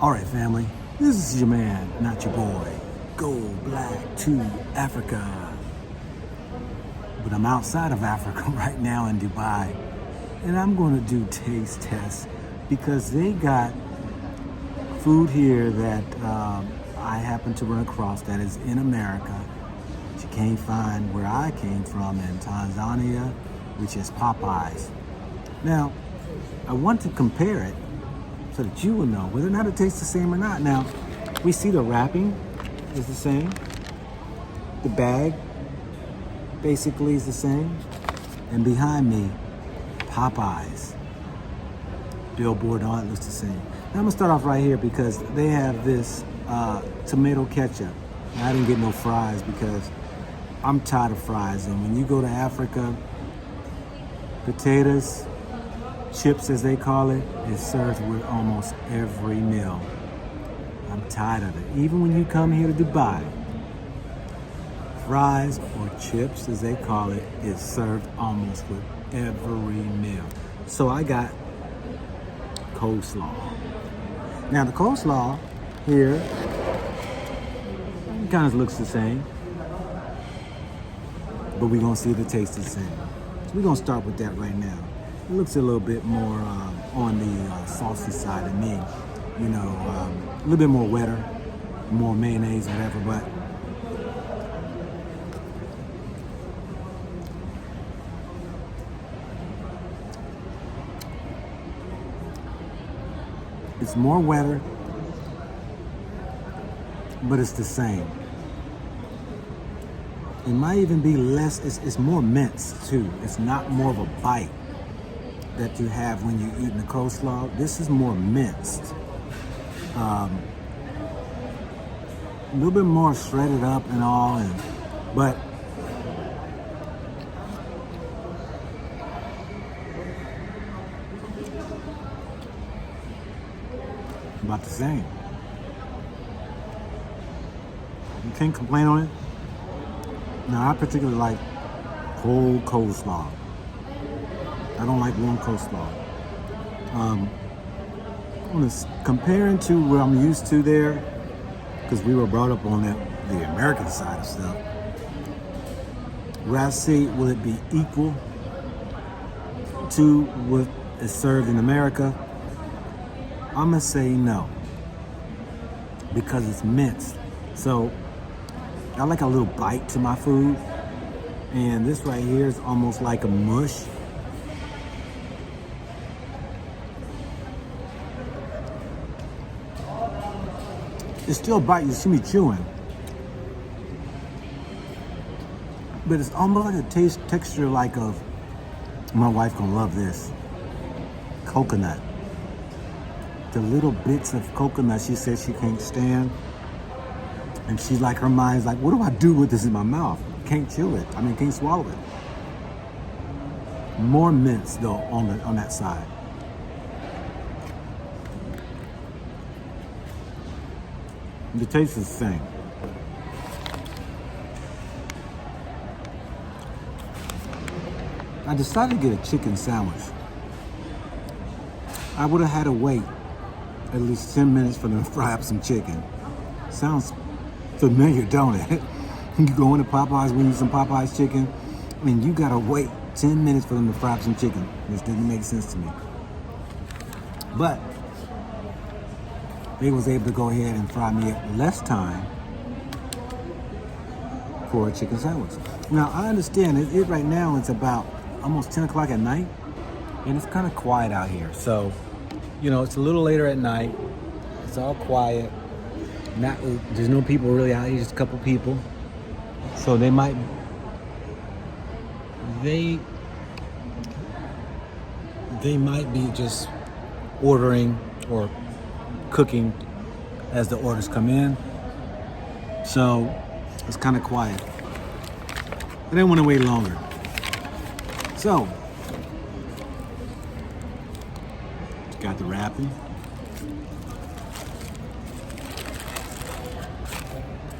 All right, family, this is your man, not your boy. Go black to Africa. But I'm outside of Africa right now in Dubai, and I'm gonna do taste tests because they got food here that I happen to run across that is in America, that you can't find where I came from in Tanzania, which is Popeyes. Now, I want to compare it so that you will know whether or not it tastes the same or not. Now, we see the wrapping is the same. The bag basically is the same. And behind me, Popeyes. Billboard and all that looks the same. Now I'm gonna start off right here because they have this tomato ketchup. Now, I didn't get no fries because I'm tired of fries. And when you go to Africa, potatoes, chips as they call it, is served with almost every meal. I'm tired of it. Even when you come here to Dubai, fries or chips as they call it is served almost with every meal. So I got coleslaw. Now the coleslaw here kind of looks the same, but we're gonna see if it tastes the same. So we're gonna start with that right now. It looks a little bit more on the saucy side of me, you know, a little bit more wetter, more mayonnaise, whatever, but it's more wetter, but it's the same. It might even be less, it's more minced too. It's not more of a bite that you have when you're eating the coleslaw. This is more minced. A little bit more shredded up and all, but about the same. You can't complain on it. Now, I particularly like cold coleslaw. I don't like warm coleslaw. Comparing to what I'm used to there, because we were brought up on the American side of stuff, would I say, will it be equal to what is served in America? I'm gonna say no, because it's minced. So I like a little bite to my food, and this right here is almost like a mush. It's still a bite, you see me chewing, but it's almost like a texture like of, my wife gonna love this, coconut. The little bits of coconut she says she can't stand, and she's like, her mind's like, what do I do with this in my mouth? Can't chew it, can't swallow it. More mince though on that side. The taste is the same. I decided to get a chicken sandwich. I would have had to wait at least 10 minutes for them to fry up some chicken. Sounds familiar, don't it? You go into Popeyes, we need some Popeyes chicken, and you gotta wait 10 minutes for them to fry up some chicken, which didn't make sense to me. But they was able to go ahead and fry me at less time for a chicken sandwich. Now, I understand it right now, it's about almost 10 o'clock at night, and it's kind of quiet out here. So, you know, it's a little later at night. It's all quiet. There's no people really out here, just a couple people. So they might be just ordering or cooking as the orders come in. So it's kind of quiet. I didn't want to wait longer. So, got the wrapping.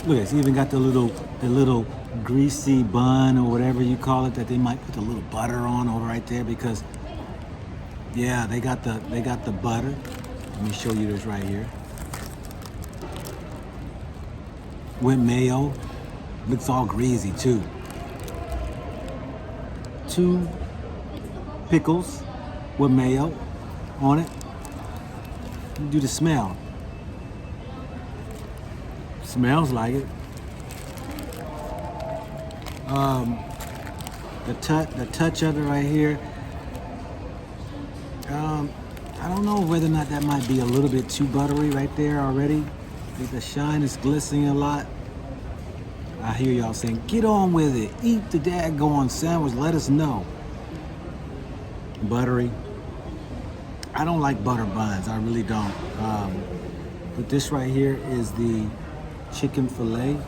Look, it's even got the little greasy bun or whatever you call it that they might put a little butter on over right there because, yeah, they got the butter. Let me show you this right here. with mayo. Looks all greasy too. 2 pickles with mayo on it. Do the smell. Smells like it. The touch of it right here. I don't know whether or not that might be a little bit too buttery right there already. I think the shine is glistening a lot. I hear y'all saying, get on with it. Eat the daggone sandwich. Let us know. Buttery. I don't like butter buns. I really don't. But this right here is the chicken fillet.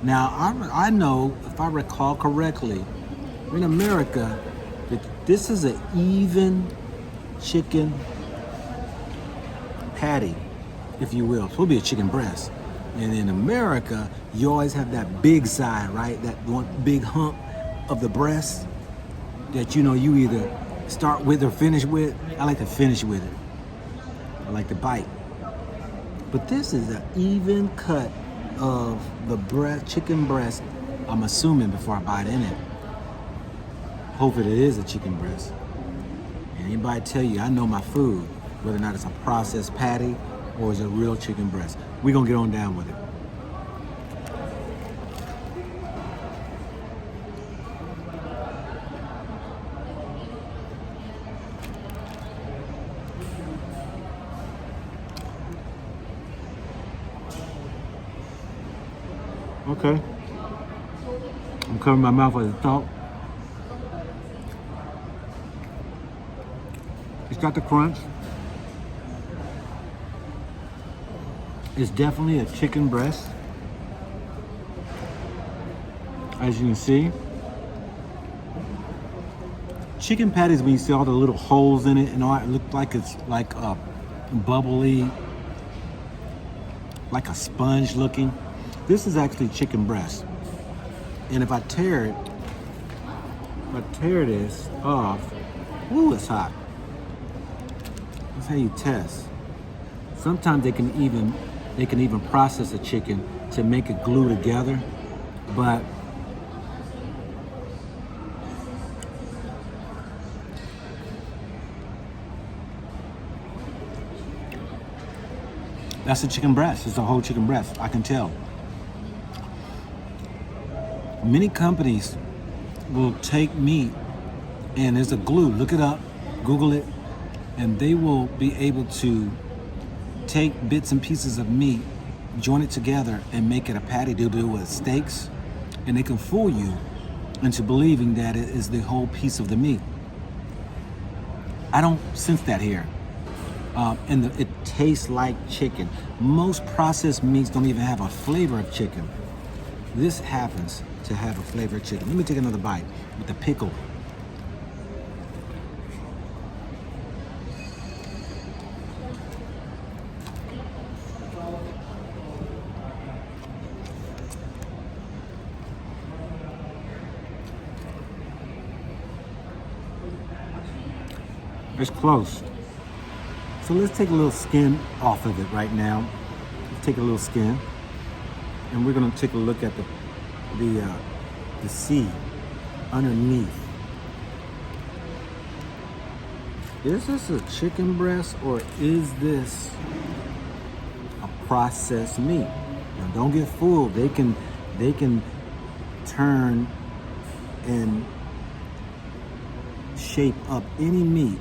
Now, I know, if I recall correctly, in America, this is an even chicken patty, if you will. It will be a chicken breast. And in America, you always have that big side, right? That one big hump of the breast that you either start with or finish with. I like to finish with it. I like to bite. But this is an even cut of the chicken breast, I'm assuming, before I bite in it. Hopefully it is a chicken breast. Anybody tell you I know my food, whether or not it's a processed patty or is it a real chicken breast. We're gonna get on down with it. Okay. I'm covering my mouth as I talk. It's got the crunch. It's definitely a chicken breast. As you can see. Chicken patties, when you see all the little holes in it and all that, it looks like it's like a bubbly, like a sponge looking. This is actually chicken breast. And if I tear this off, ooh, it's hot. That's how you test. Sometimes they can even process a chicken to make it glue together, but that's a chicken breast. It's a whole chicken breast. I can tell. Many companies will take meat and there's a glue. Look it up, Google it, and they will be able to take bits and pieces of meat, join it together, and make it a patty. They'll do it with steaks, and they can fool you into believing that it is the whole piece of the meat. I don't sense that here. And it tastes like chicken. Most processed meats don't even have a flavor of chicken. This happens to have a flavor of chicken. Let me take another bite with the pickle. It's close. So let's take a little skin off of it right now. Let's take a little skin, and we're gonna take a look at the seed underneath. Is this a chicken breast or is this a processed meat? Now don't get fooled. They can turn and shape up any meat.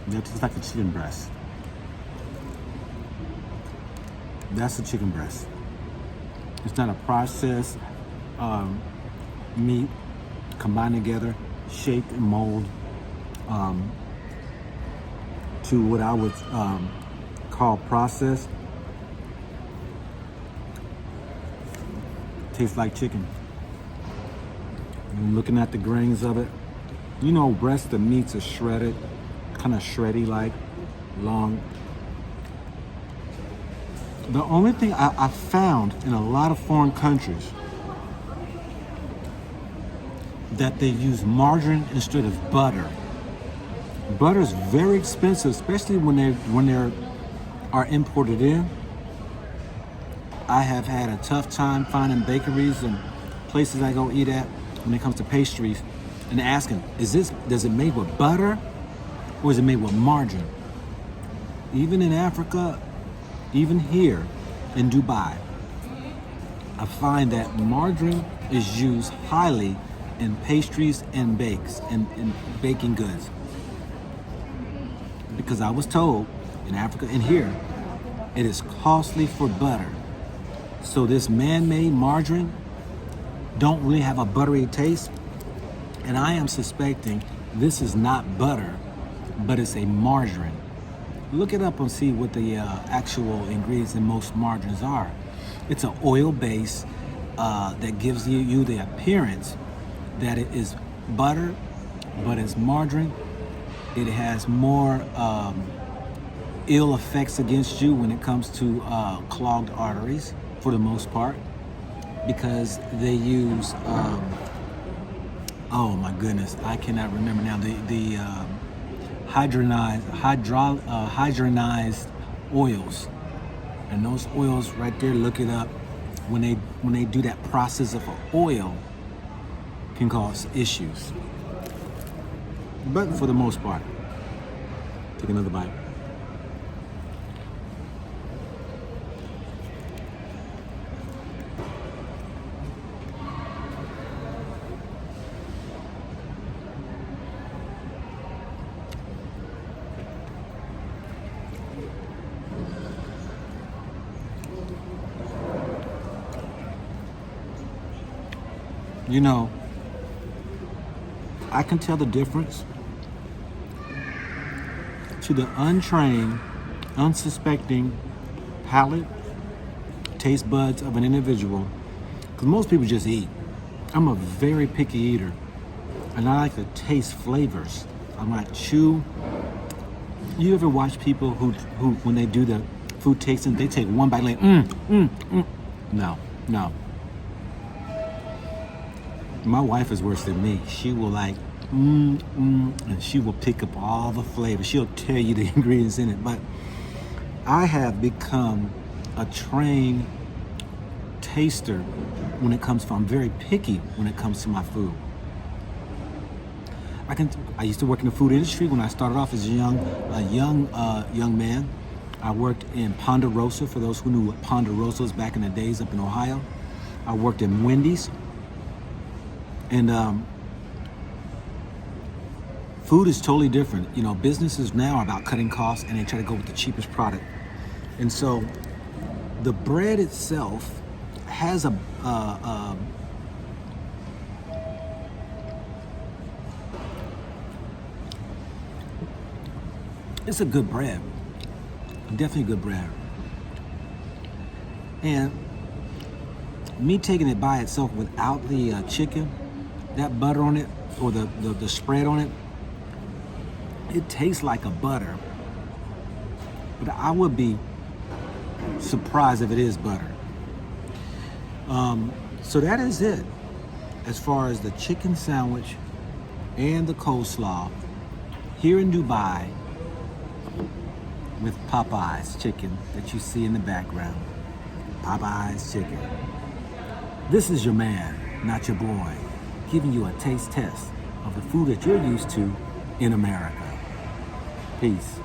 That tastes like a chicken breast. That's a chicken breast. It's not a processed meat combined together, shaped and molded to what I would call processed. Tastes like chicken. I'm looking at the grains of it. You know, breast, the meats are shredded, kind of shreddy like, long. The only thing I found in a lot of foreign countries that they use margarine instead of butter. Butter is very expensive, especially when they are imported in. I have had a tough time finding bakeries and places I go eat at when it comes to pastries and asking, does it made with butter or is it made with margarine? Even in Africa, even here in Dubai, I find that margarine is used highly in pastries and bakes and baking goods. Because I was told in Africa and here, it is costly for butter. So this man-made margarine don't really have a buttery taste. And I am suspecting this is not butter, but it's a margarine. Look it up and see what the actual ingredients in most margarines are. It's an oil base that gives you the appearance that it is butter, but it's margarine. It has more ill effects against you when it comes to clogged arteries, for the most part, because they use, oh my goodness, I cannot remember now, the hydrogenized oils. And those oils right there, look it up, when they do that process of an oil, can cause issues. But for the most part, take another bite. You know, I can tell the difference to the untrained, unsuspecting palate, taste buds of an individual, because most people just eat. I'm a very picky eater, and I like to taste flavors. I might chew. You ever watch people who when they do the food tasting, they take one bite like, No. My wife is worse than me. She will like, and she will pick up all the flavors. She'll tell you the ingredients in it. But I have become a trained taster when it comes to, I'm very picky when it comes to my food. I used to work in the food industry when I started off as a young man. I worked in Ponderosa, for those who knew what Ponderosa was back in the days up in Ohio. I worked in Wendy's. And food is totally different. You know, businesses now are about cutting costs and they try to go with the cheapest product. And so the bread itself has it's a good bread. Definitely good bread. And me taking it by itself without the chicken, that butter on it, or the spread on it, it tastes like a butter. But I would be surprised if it is butter. So that is it as far as the chicken sandwich and the coleslaw here in Dubai with Popeyes chicken that you see in the background. Popeyes chicken. This is your man, not your boy, giving you a taste test of the food that you're used to in America. Peace.